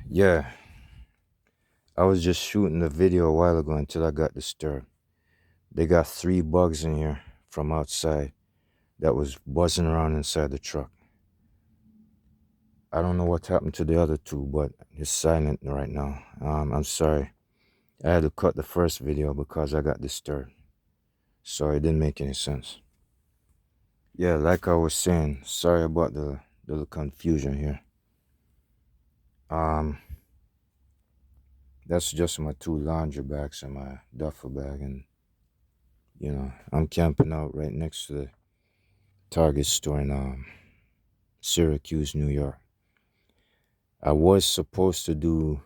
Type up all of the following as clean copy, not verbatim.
Yeah, I was just shooting the video a while ago until I got disturbed. They got 3 bugs in here from outside that was buzzing around inside the truck. I don't know what happened to the other two, but it's silent right now. I'm sorry. I had to cut the first video because I got disturbed. So it didn't make any sense. Yeah, like I was saying, sorry about the little confusion here. Um, that's just my 2 laundry bags and my duffel bag, and I'm camping out right next to the Target store in Syracuse, New York. I was supposed to do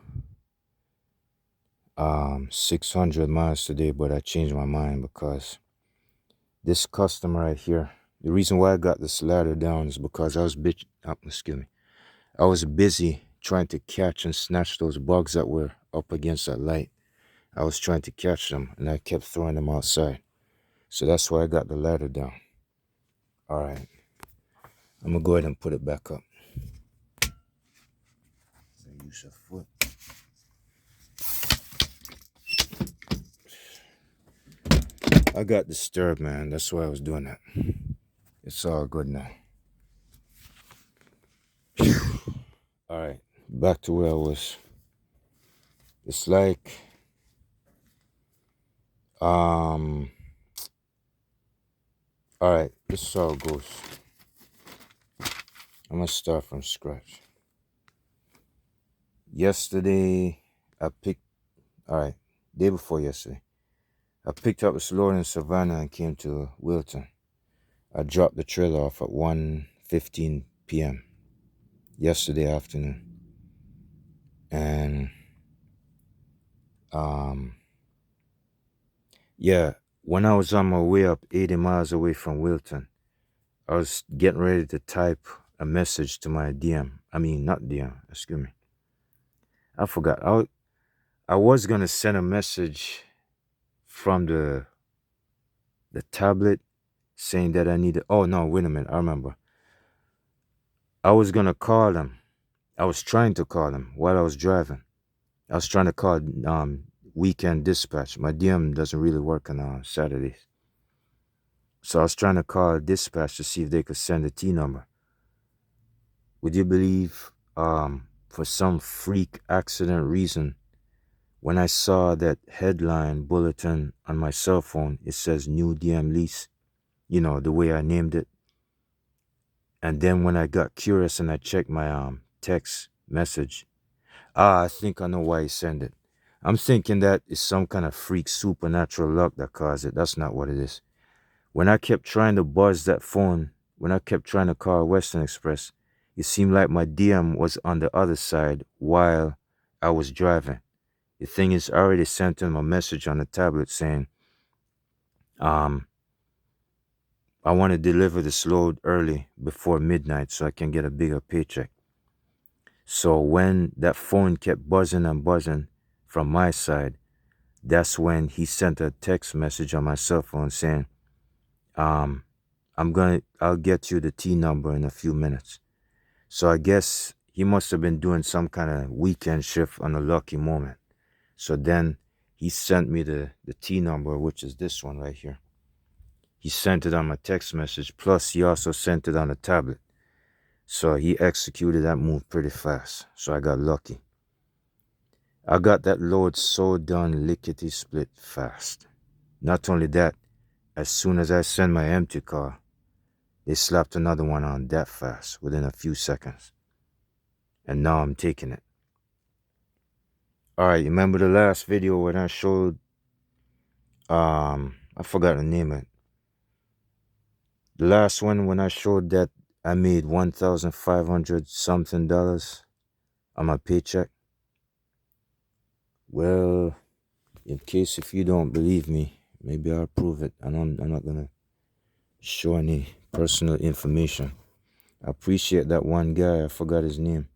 600 miles today, but I changed my mind because this customer right here, the reason why I got this ladder down is because I was busy trying to catch and snatch those bugs that were up against that light. I was trying to catch them and I kept throwing them outside. So that's why I got the ladder down. All right, I'm gonna go ahead and put it back up. So use your foot. I got disturbed, man. That's why I was doing that. It's all good now. All right, back to where I was. It's like, all right, this is how it goes. I'm gonna start from scratch. Yesterday, day before yesterday, I picked up this load in Savannah and came to Wilton. I dropped the trailer off at 1:15 p.m. yesterday afternoon. And, yeah, when I was on my way up 80 miles away from Wilton, I was getting ready to type a message to my DM. I mean, not DM, excuse me. I forgot. I was going to send a message from the tablet saying that I needed. Oh, no, wait a minute. I remember. I was going to call them. I was trying to call them while I was driving. I was trying to call Weekend Dispatch. My DM doesn't really work on Saturdays. So I was trying to call Dispatch to see if they could send a T number. Would you believe, for some freak accident reason, when I saw that headline bulletin on my cell phone, it says new DM lease, the way I named it. And then when I got curious and I checked my text message, I think I know why he sent it. I'm thinking that is some kind of freak supernatural luck that caused it. That's not what it is. When I kept trying to buzz that phone, when I kept trying to call Western Express, it seemed like my DM was on the other side while I was driving. The thing is, I already sent him a message on the tablet saying, um, I want to deliver this load early before midnight so I can get a bigger paycheck. So when that phone kept buzzing and buzzing from my side, that's when he sent a text message on my cell phone saying, um, I'll get you the T number in a few minutes. So I guess he must have been doing some kind of weekend shift on a lucky moment. So then he sent me the T number, which is this one right here. He sent it on my text message, plus he also sent it on a tablet. So he executed that move pretty fast. So I got lucky. I got that load so done lickety split fast. Not only that, as soon as I sent my empty car, they slapped another one on that fast within a few seconds. And now I'm taking it. Alright, remember the last video when I showed, I forgot the name of it. The last one when I showed that I made $1,500 something on my paycheck. Well, in case if you don't believe me, maybe I'll prove it. And I'm not gonna show any personal information. I appreciate that one guy, I forgot his name.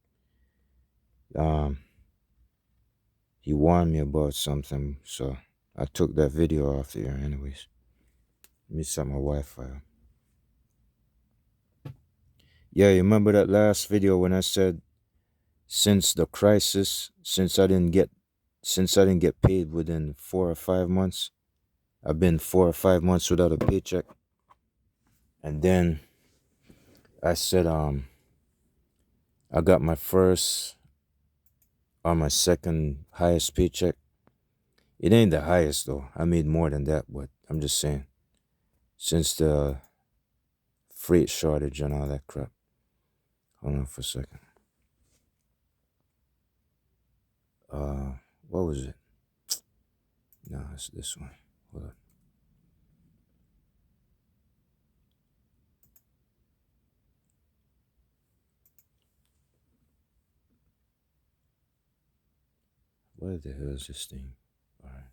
He warned me about something, so I took that video off the air anyways. Let me set my Wi-Fi up. Yeah, you remember that last video when I said since the crisis, since I didn't get paid within 4 or 5 months. I've been 4 or 5 months without a paycheck. And then I said, I got my first or my second highest paycheck. It ain't the highest though. I made more than that, but I'm just saying, since the freight shortage and all that crap. Hold on for a second. What was it? No, it's this one. Hold on. What the hell is this thing? Alright.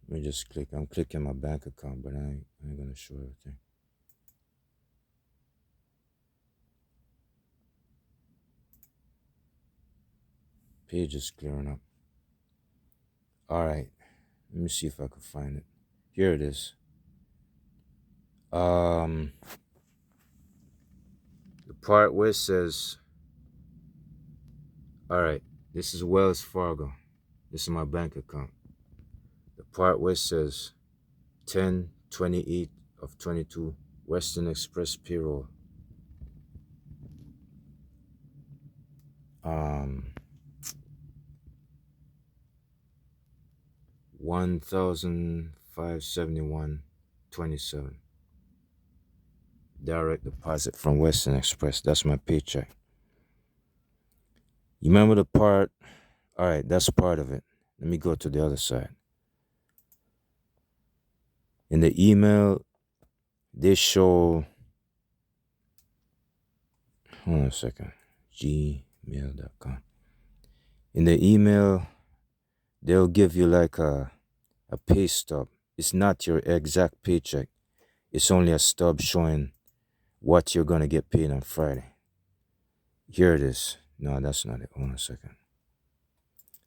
Let me just click. I'm clicking my bank account, but I ain't gonna show everything. Page is clearing up. Alright. Let me see if I can find it. Here it is. The part where it says, alright, this is Wells Fargo. This is my bank account. The part where it says 10/28 of 22 Western Express payroll. 1,571.27. Direct deposit from Western Express. That's my paycheck. You remember the part? All right, that's part of it. Let me go to the other side. In the email, they show. Hold on a second. gmail.com. In the email, they'll give you like a pay stub. It's not your exact paycheck. It's only a stub showing what you're going to get paid on Friday. Here it is. No, that's not it. Hold on a second.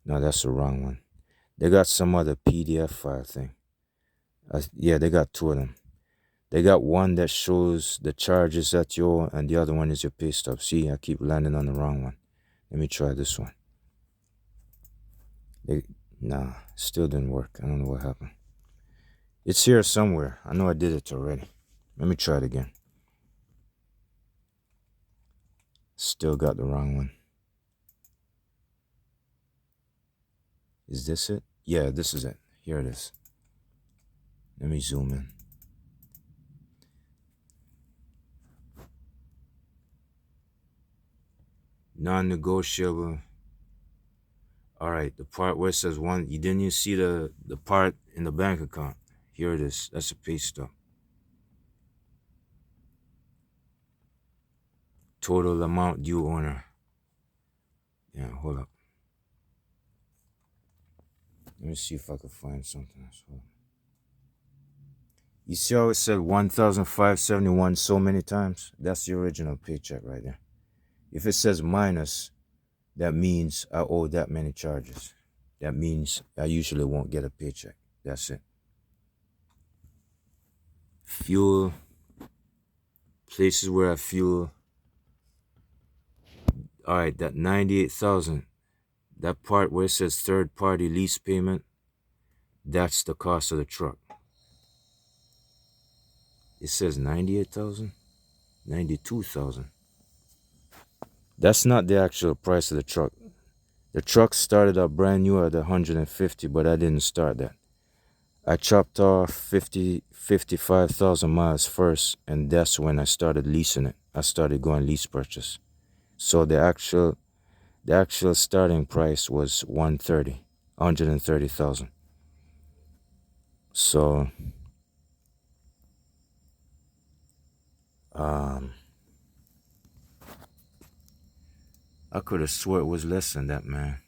No, that's the wrong one. They got some other PDF file thing. Yeah, they got two of them. They got one that shows the charges that you owe, and the other one is your pay stub. See, I keep landing on the wrong one. Let me try this one. Nah, still didn't work. I don't know what happened. It's here somewhere. I know I did it already. Let me try it again. Still got the wrong one. Is this it? Yeah, this is it. Here it is. Let me zoom in. Non-negotiable. All right, the part where it says one, you see the part in the bank account. Here it is. That's a pay stub. Total amount due owner. Yeah, hold up. Let me see if I can find something else. Hold on. You see how it said 1,571 so many times? That's the original paycheck right there. If it says minus, that means I owe that many charges. That means I usually won't get a paycheck. That's it. Fuel, places where I fuel. All right, that 98,000, that part where it says third party lease payment, that's the cost of the truck. It says 98,000, 92,000. That's not the actual price of the truck. The truck started out brand new at 150, but I didn't start that. I chopped off 55,000 miles first, and that's when I started leasing it. I started going lease purchase. So the actual starting price was 130,000. So I could have swore it was less than that, man.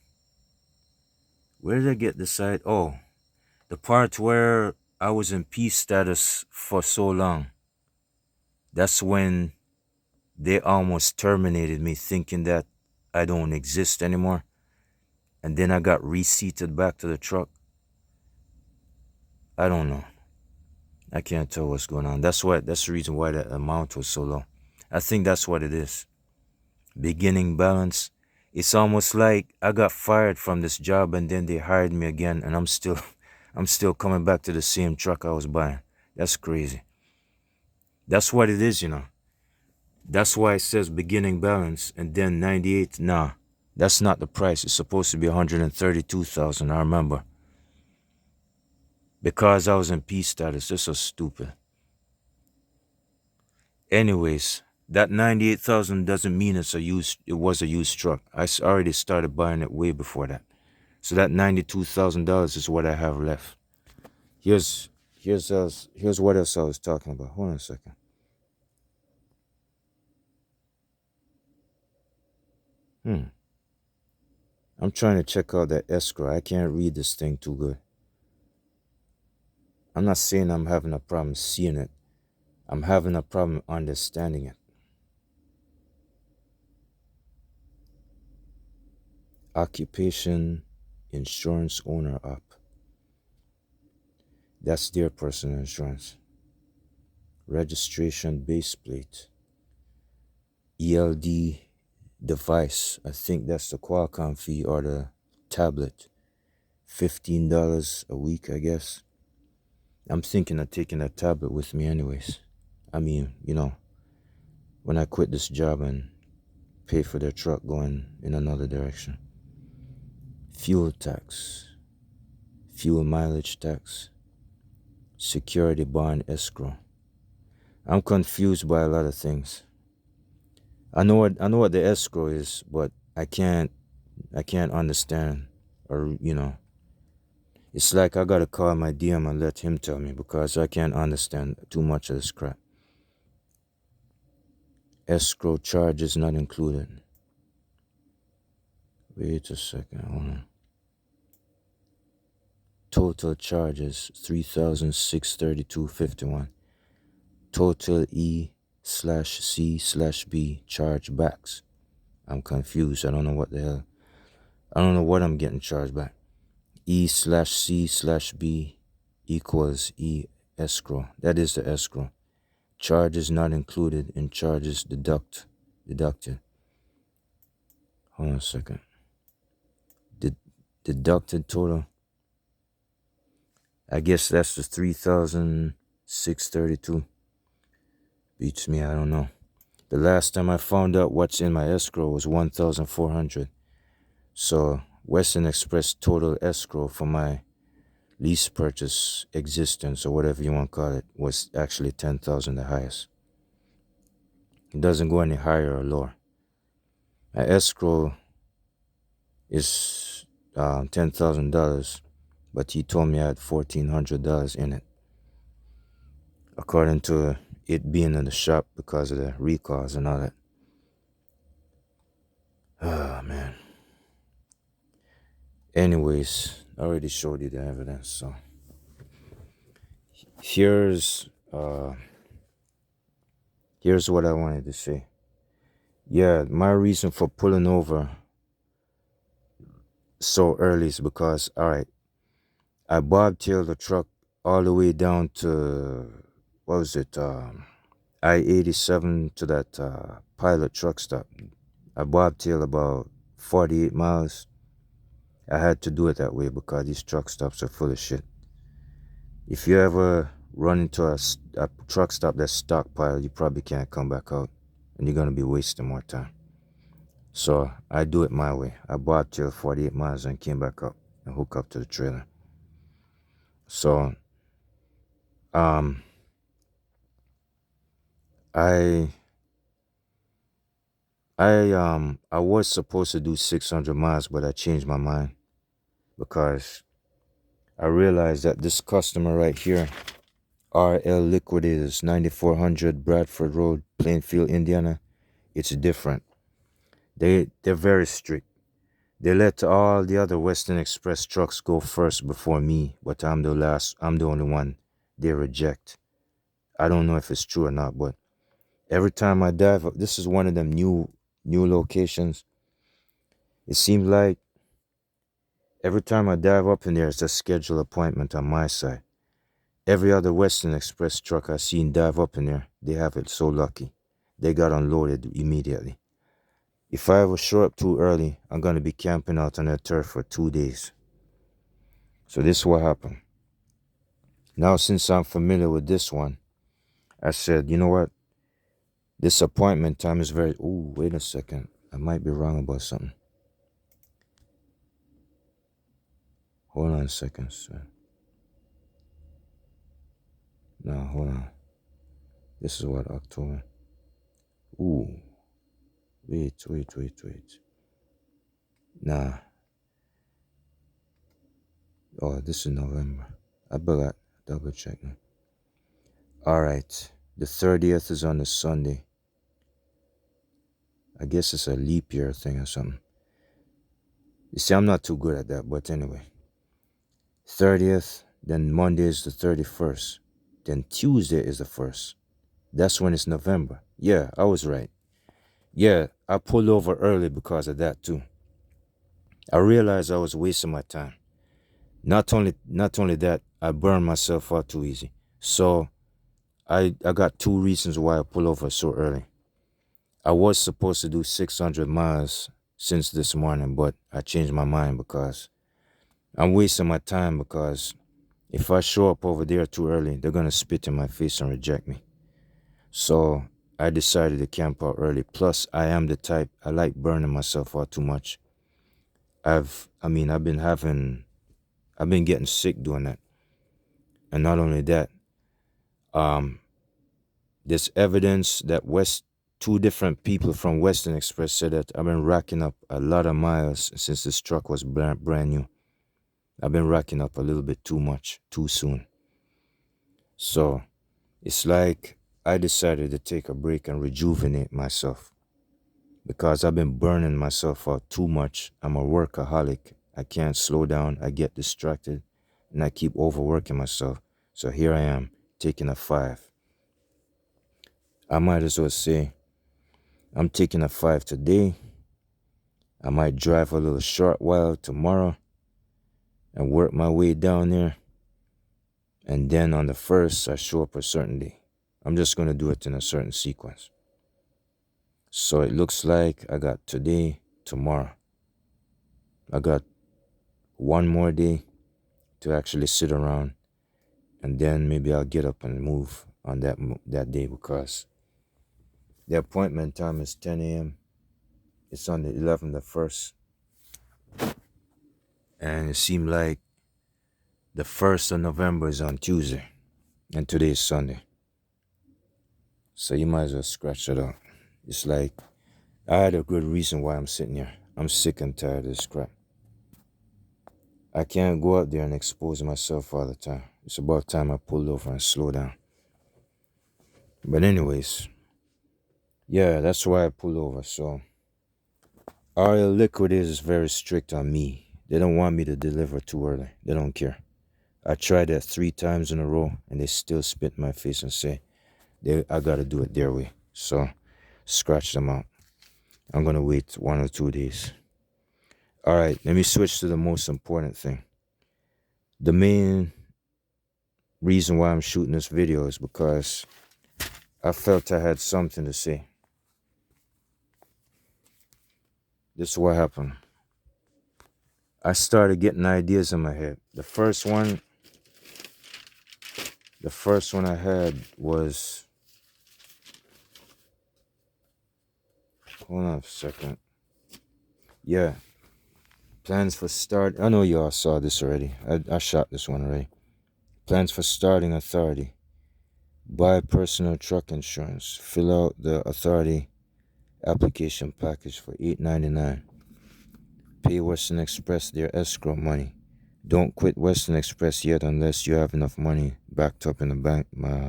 Where did I get the side? Oh, the part where I was in peace status for so long. That's when they almost terminated me, thinking that I don't exist anymore. And then I got reseated back to the truck. I don't know. I can't tell what's going on. That's the reason why that amount was so low. I think that's what it is. Beginning balance. It's almost like I got fired from this job and then they hired me again and I'm still I'm still coming back to the same truck I was buying. That's crazy. That's what it is, you know. That's why it says beginning balance and then 98. Nah, that's not the price. It's supposed to be 132,000, I remember. Because I was in P status. This is stupid. Anyways, that 98,000 doesn't mean it was a used truck. Already started buying it way before that. So that $92,000 is what I have left. Here's what else I was talking about. Hold on a second. I'm trying to check out that escrow. I can't read this thing too good. I'm not saying I'm having a problem seeing it. I'm having a problem understanding it. Occupation insurance owner up. That's their personal insurance. Registration base plate. ELD device. I think that's the Qualcomm fee or the tablet. $15 a week, I guess. I'm thinking of taking that tablet with me anyways. I mean, when I quit this job and pay for their truck going in another direction. Fuel tax. Fuel mileage tax. Security bond escrow. I'm confused by a lot of things. I know what the escrow is, but I can't understand, or it's like I gotta call my DM and let him tell me because I can't understand too much of this crap. Escrow charges not included. Wait a second, hold on. Total charges $3,632.51. Total E/C/B chargebacks. I'm confused. I don't know what the hell. I don't know what I'm getting charged back. E/C/B equals E escrow. That is the escrow. Charges not included in charges deducted. Hold on a second. Deducted total. I guess that's the 3,632. Beats me, I don't know. The last time I found out what's in my escrow was 1,400. So Western Express total escrow for my lease purchase existence or whatever you want to call it was actually 10,000 the highest. It doesn't go any higher or lower. My escrow is $10,000, but he told me I had $1,400 in it, according to it being in the shop because of the recalls and all that. Oh man. Anyways, I already showed you the evidence, so here's what I wanted to say. Yeah, my reason for pulling over so early is because, all right, I bobtailed the truck all the way down to, what was it, I-87 to that pilot truck stop. I bobtailed about 48 miles. I had to do it that way because these truck stops are full of shit. If you ever run into a truck stop that's stockpiled, you probably can't come back out and you're going to be wasting more time. So I do it my way. I bobtailed 48 miles and came back up and hooked up to the trailer. So I was supposed to do 600 miles, but I changed my mind because I realized that this customer right here, RL Liquidators, 9400 Bradford Road, Plainfield, Indiana, it's different. They're very strict. They let all the other Western Express trucks go first before me, but I'm the last. I'm the only one they reject. I don't know if it's true or not, but every time I dive up, this is one of them new locations. It seems like every time I dive up in there, it's a scheduled appointment on my side. Every other Western Express truck I seen dive up in there, they have it so lucky. They got unloaded immediately. If I ever show up too early, I'm gonna be camping out on that turf for 2 days. So this is what happened. Now, since I'm familiar with this one, I said, you know what? This appointment time is very. Ooh, wait a second. I might be wrong about something. Hold on a second, sir. No, hold on. This is what, October. Ooh, wait. Nah. Oh, this is November. I better double check now. All right. The 30th is on a Sunday. I guess it's a leap year thing or something. You see, I'm not too good at that, but anyway. 30th, then Monday is the 31st. Then Tuesday is the 1st. That's when it's November. Yeah, I was right. Yeah, I pulled over early because of that too. I realized I was wasting my time. Not only that, I burned myself out too easy. So I got two reasons why I pulled over so early. I was supposed to do 600 miles since this morning, but I changed my mind because I'm wasting my time, because if I show up over there too early, they're going to spit in my face and reject me. So I decided to camp out early. Plus, I am the type, I like burning myself out too much. I've been getting sick doing that. And not only that, there's evidence that two different people from Western Express said that I've been racking up a lot of miles since this truck was brand new. I've been racking up a little bit too much, too soon. So it's like I decided to take a break and rejuvenate myself, because I've been burning myself out too much. I'm a workaholic. I can't slow down. I get distracted and I keep overworking myself. So here I am taking a 5. I might as well say I'm taking a 5 today. I might drive a little short while tomorrow and work my way down there. And then on the 1st, I show up a certain day. I'm just going to do it in a certain sequence. So it looks like I got today, tomorrow. I got one more day to actually sit around, and then maybe I'll get up and move on that day, because the appointment time is 10 a.m. It's on the 11th, the 1st. And it seemed like the 1st of November is on Tuesday, and today is Sunday. So you might as well scratch it out. It's like I had a good reason why I'm sitting here. I'm sick and tired of this crap. I can't go out there and expose myself all the time. It's about time I pulled over and slow down. But anyways, yeah, that's why I pulled over. So our liquidators is very strict on me. They don't want me to deliver too early. They don't care. I tried that 3 times in a row, and they still spit in my face and say I gotta do it their way. So scratch them out. I'm gonna wait 1 or 2 days. All right, let me switch to the most important thing. The main reason why I'm shooting this video is because I felt I had something to say. This is what happened. I started getting ideas in my head. The first one I had was, hold on a second. Yeah. Plans for start. I know y'all saw this already. I shot this one already. Plans for starting authority. Buy personal truck insurance. Fill out the authority application package for $8.99. Pay Western Express their escrow money. Don't quit Western Express yet unless you have enough money backed up in the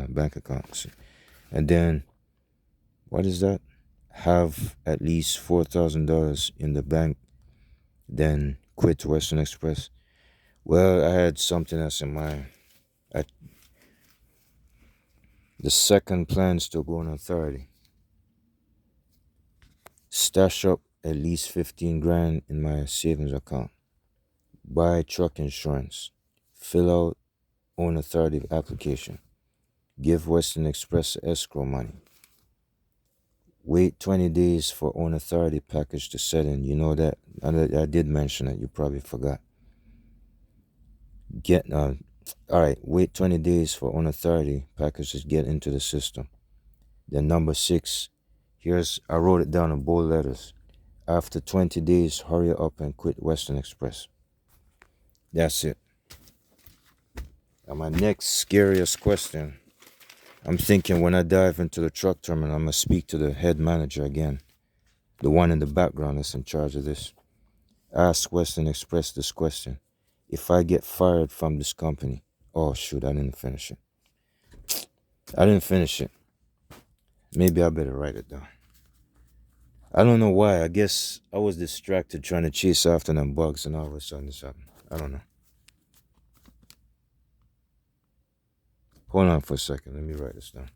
bank accounts. And then, what is that? Have at least $4,000 in the bank, then quit Western Express. Well, I had something else in mind. The second plan is to go on authority. Stash up at least 15 grand in my savings account. Buy truck insurance. Fill out own authority application. Give Western Express escrow money. Wait 20 days for owner authority package to set in. You know that? I did mention it. You probably forgot. Get all right. Wait 20 days for owner authority package to get into the system. Then number 6. I wrote it down in bold letters. After 20 days, hurry up and quit Western Express. That's it. Now my next scariest question. I'm thinking when I dive into the truck terminal, I'm gonna speak to the head manager again, the one in the background that's in charge of this. Ask Western Express this question. If I get fired from this company, oh shoot, I didn't finish it. I didn't finish it. Maybe I better write it down. I don't know why. I guess I was distracted trying to chase after them bugs and all of a sudden this happened. I don't know. Hold on for a second. Let me write this down.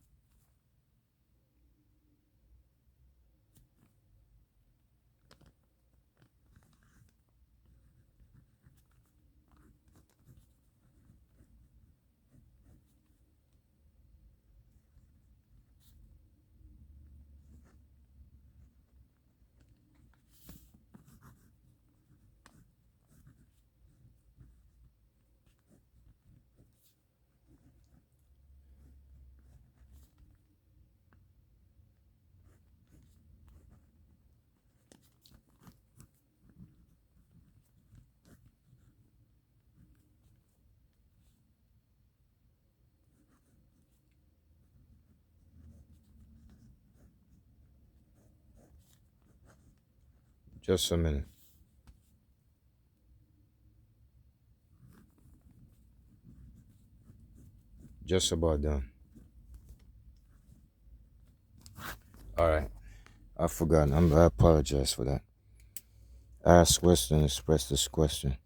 Just a minute. Just about done. All right. I forgot. I apologize for that. Ask Western Express this question.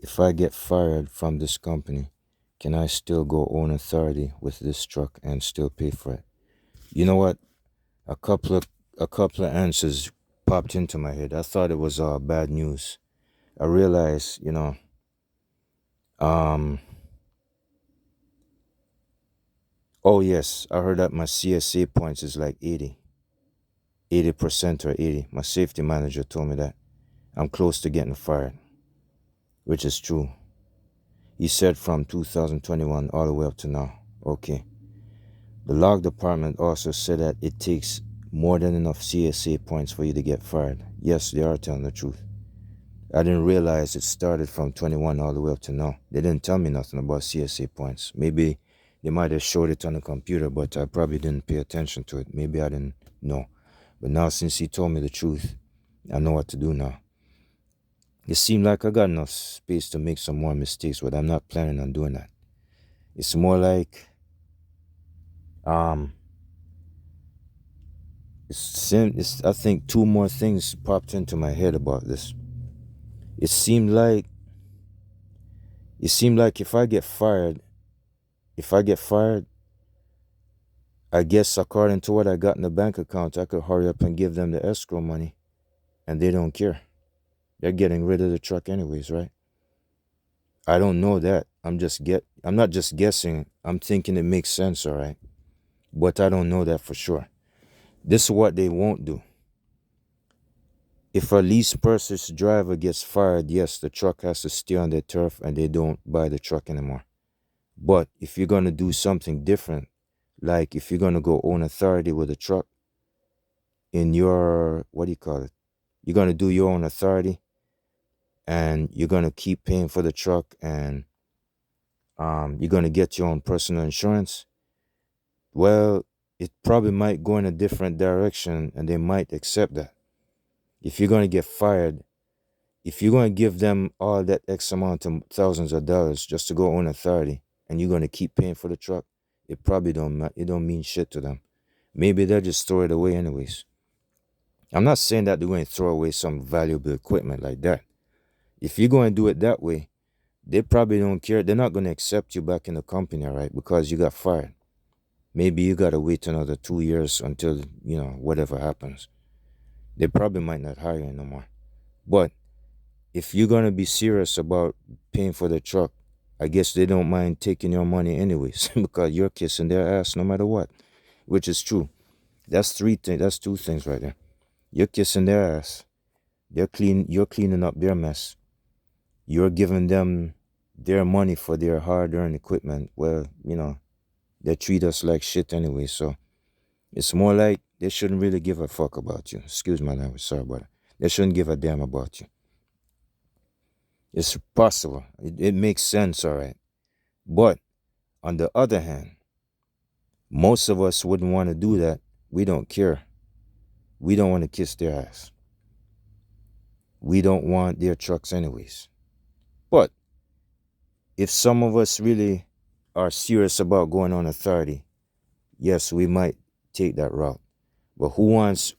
If I get fired from this company, can I still go own authority with this truck and still pay for it? You know what? A couple of answers popped into my head. I thought it was bad news. I realized, um oh yes, I heard that my CSA points is like 80% or 80. My safety manager told me that. I'm close to getting fired, which is true. He said from 2021 all the way up to now. Okay. The log department also said that it takes more than enough CSA points for you to get fired. Yes, they are telling the truth. I didn't realize it started from 21 all the way up to now. They didn't tell me nothing about CSA points. Maybe they might have showed it on the computer, but I probably didn't pay attention to it. Maybe I didn't know. But now since he told me the truth, I know what to do now. It seemed like I got enough space to make some more mistakes, but I'm not planning on doing that. It's more like um I think two more things popped into my head about this. It seemed like if I get fired, I guess according to what I got in the bank account, I could hurry up and give them the escrow money, and they don't care. They're getting rid of the truck anyways, right? I don't know that. I'm not just guessing. I'm thinking it makes sense, all right? But I don't know that for sure. This is what they won't do. If a lease purchase driver gets fired, yes, the truck has to stay on their turf and they don't buy the truck anymore. But if you're going to do something different, like if you're going to go own authority with a truck in your, what do you call it? You're going to do your own authority and you're going to keep paying for the truck and you're going to get your own personal insurance. Well, it probably might go in a different direction and they might accept that. If you're going to get fired, if you're going to give them all that X amount of thousands of dollars just to go own authority and you're going to keep paying for the truck, it probably don't mean shit to them. Maybe they'll just throw it away anyways. I'm not saying that they're going to throw away some valuable equipment like that. If you're going to do it that way, they probably don't care. They're not going to accept you back in the company, all right, because you got fired. Maybe you got to wait another 2 years until, whatever happens. They probably might not hire you no more. But if you're going to be serious about paying for the truck, I guess they don't mind taking your money anyways because you're kissing their ass no matter what, which is true. That's three things. That's two things right there. You're kissing their ass. You're cleaning up their mess. You're giving them their money for their hard-earned equipment. Well, they treat us like shit anyway. So it's more like they shouldn't really give a fuck about you. Excuse my language. Sorry about it. They shouldn't give a damn about you. It's possible. It makes sense, all right. But on the other hand, most of us wouldn't want to do that. We don't care. We don't want to kiss their ass. We don't want their trucks anyways. But if some of us really are serious about going on authority, yes, we might take that route. But who wants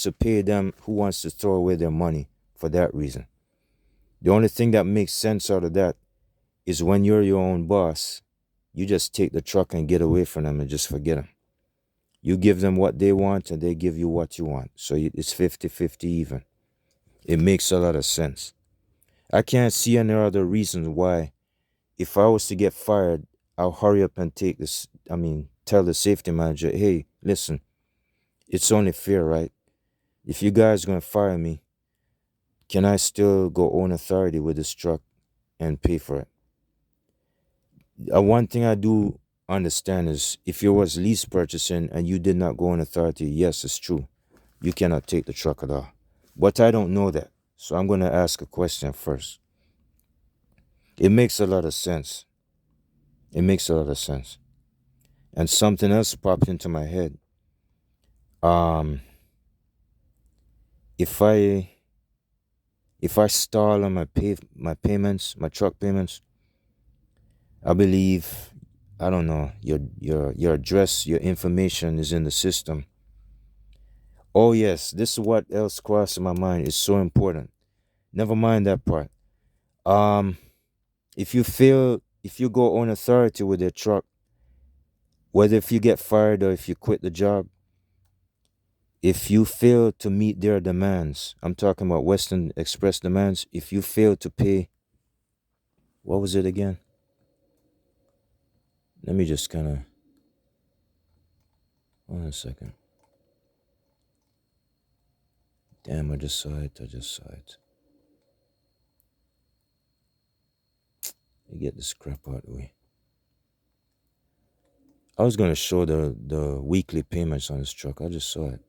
to pay them, who wants to throw away their money for that reason? The only thing that makes sense out of that is when you're your own boss, you just take the truck and get away from them and just forget them. You give them what they want and they give you what you want. So it's 50-50 even. It makes a lot of sense. I can't see any other reason why, if I was to get fired, I'll hurry up and tell the safety manager, hey, listen, it's only fair, right? If you guys are going to fire me, can I still go own authority with this truck and pay for it? One thing I do understand is if you was lease purchasing and you did not go on authority, yes, it's true. You cannot take the truck at all. But I don't know that. So I'm going to ask a question first. It makes a lot of sense. It makes a lot of sense. And something else popped into my head. If I stall on my payments, my truck payments, I believe, I don't know, your address, your information is in the system. Oh yes, this is what else crossed my mind. It's so important. Never mind that part. If you go on authority with your truck, whether if you get fired or if you quit the job, if you fail to meet their demands, I'm talking about Western Express demands, if you fail to pay, what was it again? Let me just kind of, hold on a second. Damn, I just saw it. You get this crap out of the way. I was going to show the weekly payments on this truck. I just saw it.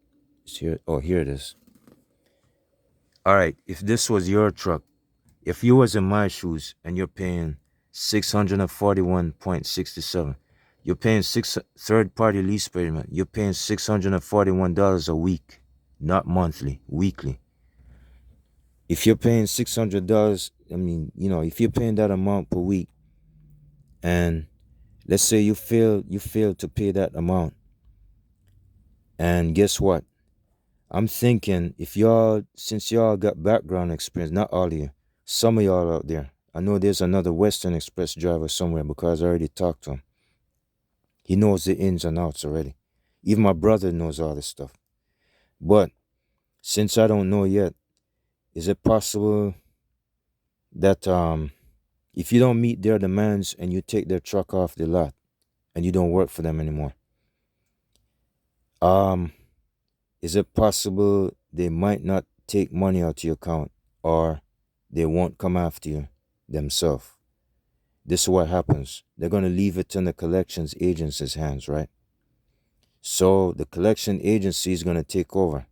It's here. Oh, here it is. All right. If this was your truck, if you was in my shoes and you're paying $641.67, you're paying third-party lease payment, you're paying $641 a week, not monthly, weekly. If you're paying $600, if you're paying that amount per week, and let's say you fail to pay that amount, and guess what? I'm thinking since y'all got background experience, not all of you, some of y'all out there, I know there's another Western Express driver somewhere because I already talked to him. He knows the ins and outs already. Even my brother knows all this stuff. But since I don't know yet, is it possible that if you don't meet their demands and you take their truck off the lot and you don't work for them anymore, is it possible they might not take money out of your account, or they won't come after you themselves? This is what happens. They're going to leave it in the collections agency's hands, right? So the collection agency is going to take over.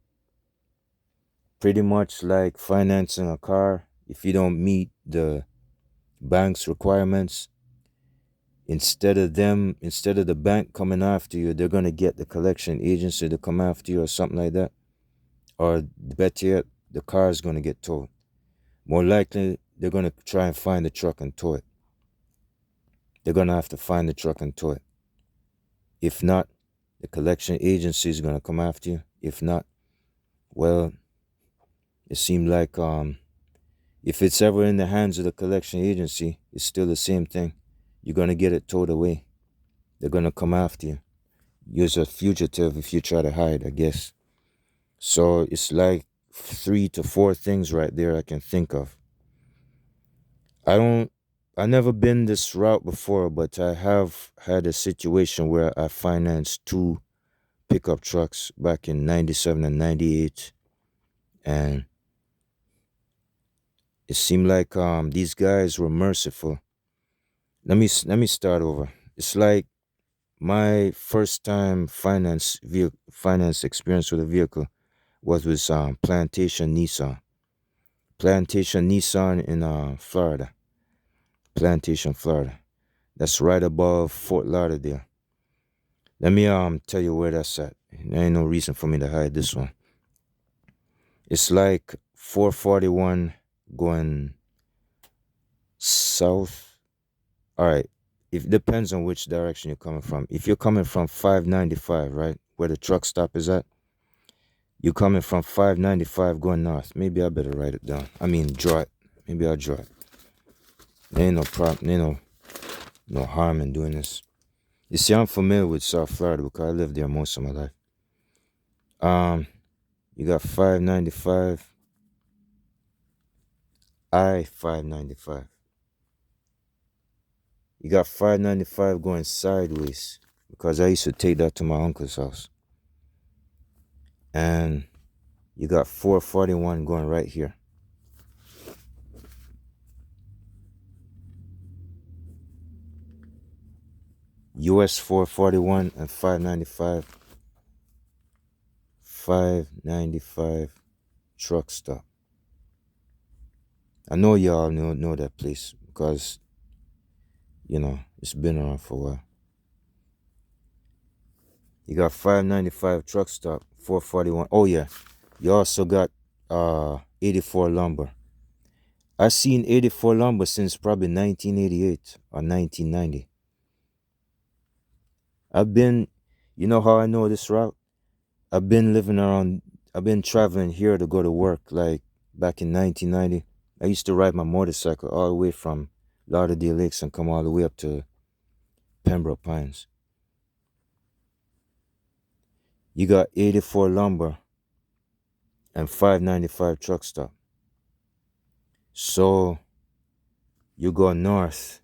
Pretty much like financing a car. If you don't meet the bank's requirements, instead of the bank coming after you, they're going to get the collection agency to come after you or something like that. Or better yet, the car is going to get towed. More likely, they're going to try and find the truck and tow it. They're going to have to find the truck and tow it. If not, the collection agency is going to come after you. If not, well, it seemed like if it's ever in the hands of the collection agency, it's still the same thing. You're going to get it towed away. They're going to come after you. You're a fugitive if you try to hide, I guess. So it's like 3 to 4 things right there I can think of. I never been this route before, but I have had a situation where I financed 2 pickup trucks back in 97 and 98. And it seemed like these guys were merciful. Let me start over. It's like my first time finance experience with a vehicle was with Plantation Nissan in Florida. Plantation, Florida. That's right above Fort Lauderdale. Let me tell you where that's at. There ain't no reason for me to hide this one. It's like 441 going south. All right. It depends on which direction you're coming from. If you're coming from 595, right, where the truck stop is at, you're coming from 595 going north. Maybe I better write it down. I mean, draw it. Maybe I'll draw it. There ain't no problem. There ain't no harm in doing this. You see, I'm familiar with South Florida because I lived there most of my life. You got 595, I-595. You got 595 going sideways because I used to take that to my uncle's house. And you got 441 going right here. US 441 and 595. 595 truck stop. I know y'all know that place because, it's been around for a while. You got 595 truck stop, 441. Oh yeah, you also got 84 lumber. I've seen 84 lumber since probably 1988 or 1990. You know how I know this route? I've been traveling here to go to work like back in 1990. I used to ride my motorcycle all the way from Lauderdale Lakes and come all the way up to Pembroke Pines. You got 84 lumber and 595 truck stop. So you go north.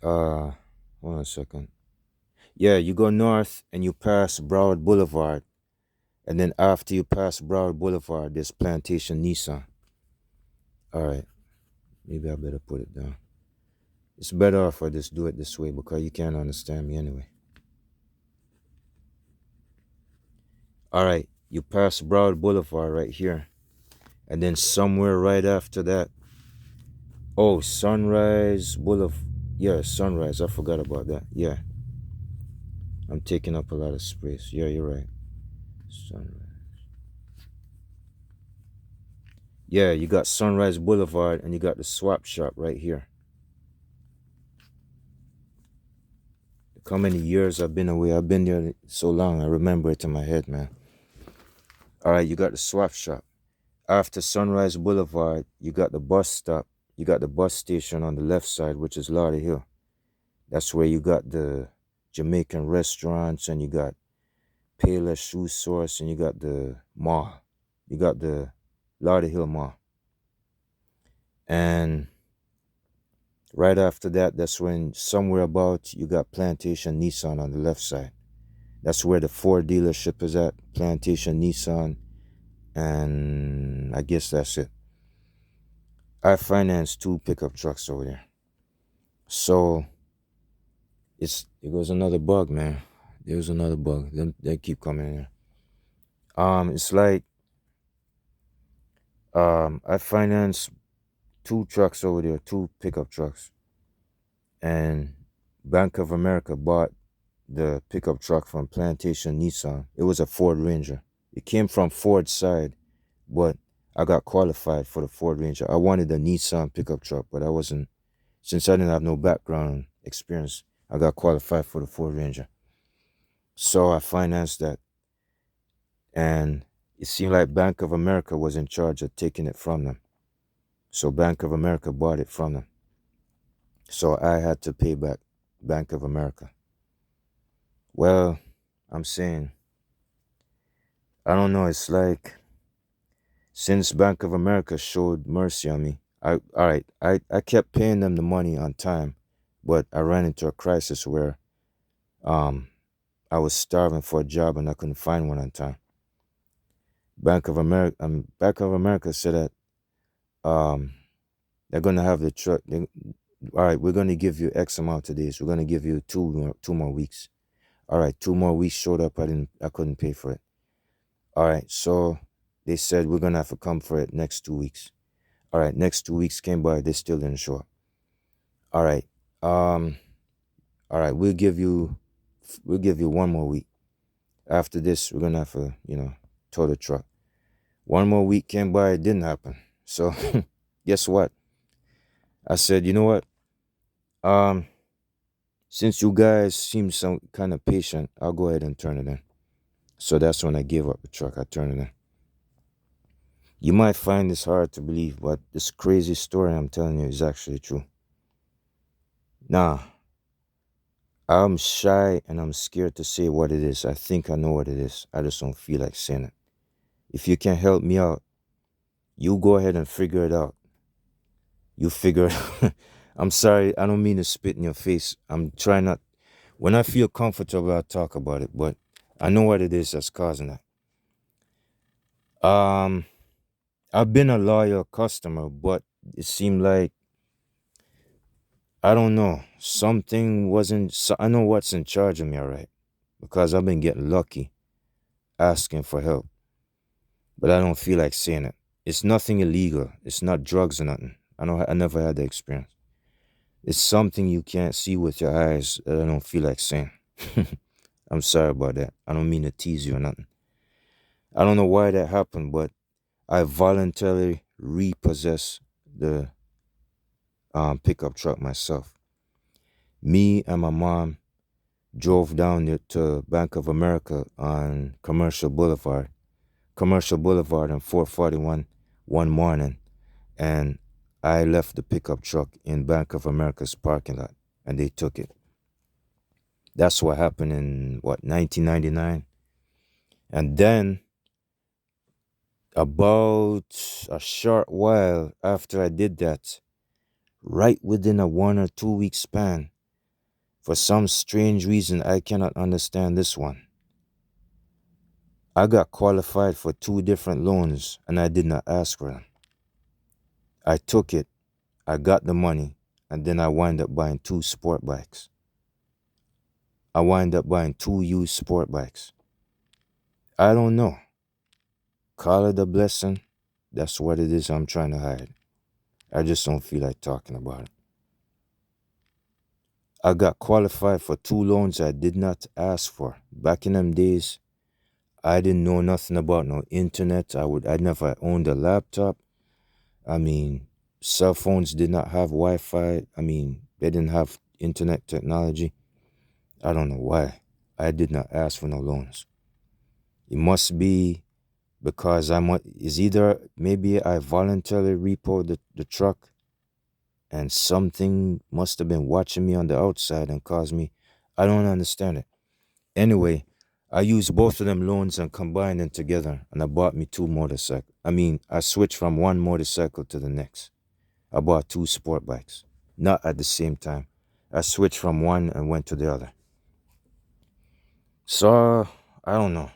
Hold on a second. Yeah, you go north and you pass Broward Boulevard. And then after you pass Broward Boulevard, there's Plantation Nissan. All right. Maybe I better put it down. It's better if I just do it this way because you can't understand me anyway. All right. You pass Broward Boulevard right here. And then somewhere right after that. Oh, Sunrise Boulevard. Yeah, Sunrise. I forgot about that. Yeah. I'm taking up a lot of space. Yeah, you're right. Sunrise. Yeah, you got Sunrise Boulevard and you got the swap shop right here. Look how many years I've been away. I've been there so long. I remember it in my head, man. All right, you got the swap shop. After Sunrise Boulevard, you got the bus stop. You got the bus station on the left side, which is Lauder Hill. That's where you got the Jamaican restaurants and you got Payless Shoe Source and you got the mall. You got the Lauder Hill Mall. And right after that, that's when somewhere about you got Plantation Nissan on the left side. That's where the Ford dealership is at, Plantation Nissan. And I guess that's it. I financed 2 pickup trucks over there. So it was another bug, man. There was another bug. They keep coming in here. It's like I financed 2 trucks over there, 2 pickup trucks. And Bank of America bought the pickup truck from Plantation Nissan. It was a Ford Ranger. It came from Ford's side, but I got qualified for the Ford Ranger. I wanted a Nissan pickup truck, but since I didn't have no background experience, I got qualified for the Ford Ranger. So I financed that. And it seemed like Bank of America was in charge of taking it from them. So Bank of America bought it from them. So I had to pay back Bank of America. Well, I'm saying, I don't know, it's like since Bank of America showed mercy on me, I kept paying them the money on time, but I ran into a crisis where I was starving for a job and I couldn't find one on time. Bank of America said that they're gonna have the truck. All right, we're gonna give you X amount of days. We're gonna give you two more weeks. All right, 2 more weeks showed up. I couldn't pay for it. All right, so they said we're gonna have to come for it next 2 weeks. All right, next 2 weeks came by. They still didn't show up. All right, um, all right, we'll give you 1 more week. After this, we're gonna have to, tow the truck. 1 more week came by. It didn't happen. So guess what? I said, you know what? Um, since you guys seem some kind of patient, I'll go ahead and turn it in. So that's when I gave up the truck. I turned it in. You might find this hard to believe, but this crazy story I'm telling you is actually true. Nah, I'm shy and I'm scared to say what it is. I think I know what it is. I just don't feel like saying it. If you can help me out, you go ahead and figure it out. You figure it out. I'm sorry, I don't mean to spit in your face. I'm trying not. When I feel comfortable, I'll talk about it, but I know what it is that's causing that. I've been a loyal customer, but it seemed like, I don't know, something wasn't. I know what's in charge of me, all right, because I've been getting lucky asking for help, but I don't feel like saying it. It's nothing illegal. It's not drugs or nothing. I never had the experience. It's something you can't see with your eyes that I don't feel like saying. I'm sorry about that. I don't mean to tease you or nothing. I don't know why that happened, but I voluntarily repossessed the pickup truck myself. Me and my mom drove down there to Bank of America on Commercial Boulevard on 441 one morning, and I left the pickup truck in Bank of America's parking lot, and they took it. That's what happened in 1999, and then about a short while after I did that, right within a 1 or 2 week span, for some strange reason I cannot understand this one, I got qualified for 2 different loans and I did not ask for them. I took it, I got the money, and then I wind up buying 2 sport bikes. I wind up buying 2 used sport bikes. I don't know. Call it a blessing. That's what it is I'm trying to hide. I just don't feel like talking about it. I got qualified for 2 loans I did not ask for. Back in them days, I didn't know nothing about no internet. I never owned a laptop. I mean, cell phones did not have Wi-Fi. I mean, they didn't have internet technology. I don't know why. I did not ask for no loans. It must be because is either maybe I voluntarily repoed the truck and something must have been watching me on the outside and caused me. I don't understand it. Anyway, I used both of them loans and combined them together, and I bought me 2 motorcycles. I mean, I switched from one motorcycle to the next. I bought 2 sport bikes, not at the same time. I switched from one and went to the other. So, I don't know.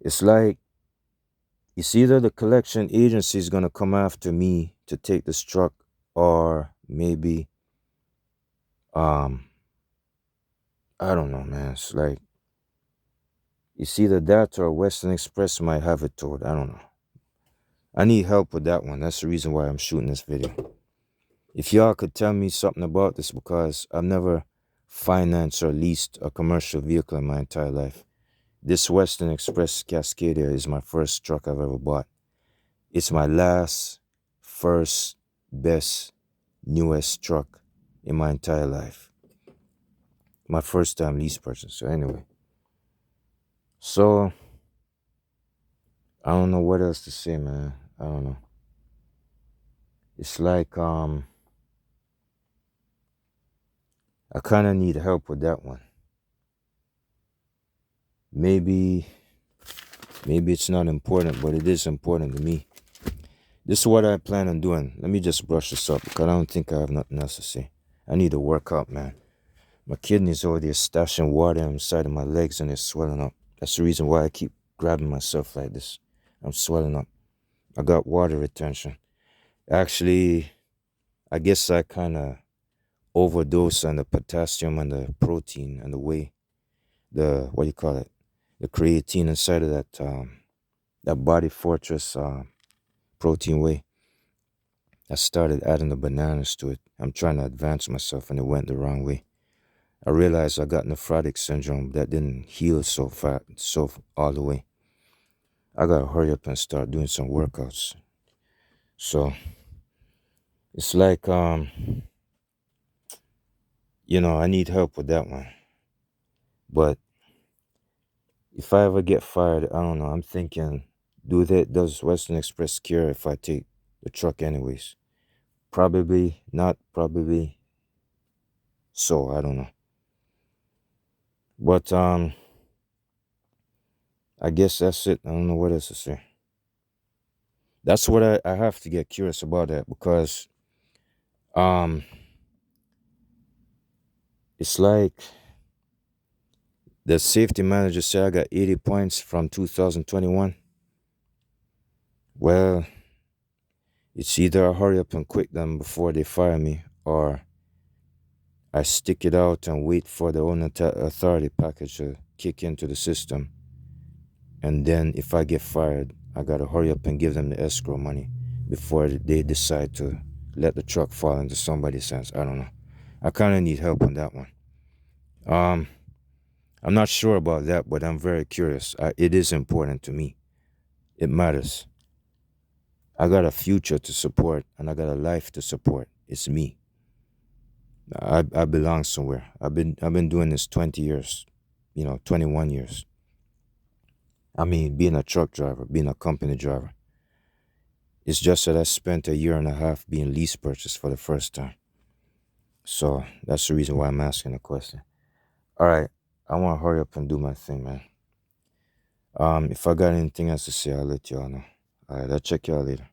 It's like, it's either the collection agency is going to come after me to take this truck, or maybe, I don't know, man. It's like, it's either that or Western Express might have it towed. I don't know. I need help with that one. That's the reason why I'm shooting this video. If y'all could tell me something about this, because I've never financed or leased a commercial vehicle in my entire life. This Western Express Cascadia is my first truck I've ever bought. It's my last, first, best, newest truck in my entire life. My first time lease purchase. So anyway. So, I don't know what else to say, man. I don't know. It's like, I kind of need help with that one. Maybe it's not important, but it is important to me. This is what I plan on doing. Let me just brush this up because I don't think I have nothing else to say. I need to work out, man. My kidneys over there stashing water inside of my legs and they're swelling up. That's the reason why I keep grabbing myself like this. I'm swelling up. I got water retention. Actually, I guess I kind of overdose on the potassium and the protein and the whey, the what do you call it, the creatine inside of that Body Fortress protein whey. I started adding the bananas to it. I'm trying to advance myself and it went the wrong way. I realized I got nephrotic syndrome that didn't heal so all the way. I gotta hurry up and start doing some workouts. So it's like I need help with that one. But if I ever get fired, I don't know. I'm thinking, does Western Express care if I take the truck anyways? Probably not, probably so, I don't know. But I guess that's it. I don't know what else to say. That's what I have to get curious about that because it's like the safety manager said I got 80 points from 2021. Well, it's either I hurry up and quit them before they fire me, or I stick it out and wait for the own authority package to kick into the system. And then if I get fired, I gotta hurry up and give them the escrow money before they decide to let the truck fall into somebody's hands. I don't know. I kind of need help on that one. I'm not sure about that, but I'm very curious. It is important to me. It matters. I got a future to support and I got a life to support. It's me. I belong somewhere. I've been doing this 20 years, 21 years. I mean, being a truck driver, being a company driver. It's just that I spent a year and a half being lease purchased for the first time. So that's the reason why I'm asking the question. All right, I want to hurry up and do my thing, man. If I got anything else to say, I'll let y'all know. All right, I'll check y'all later.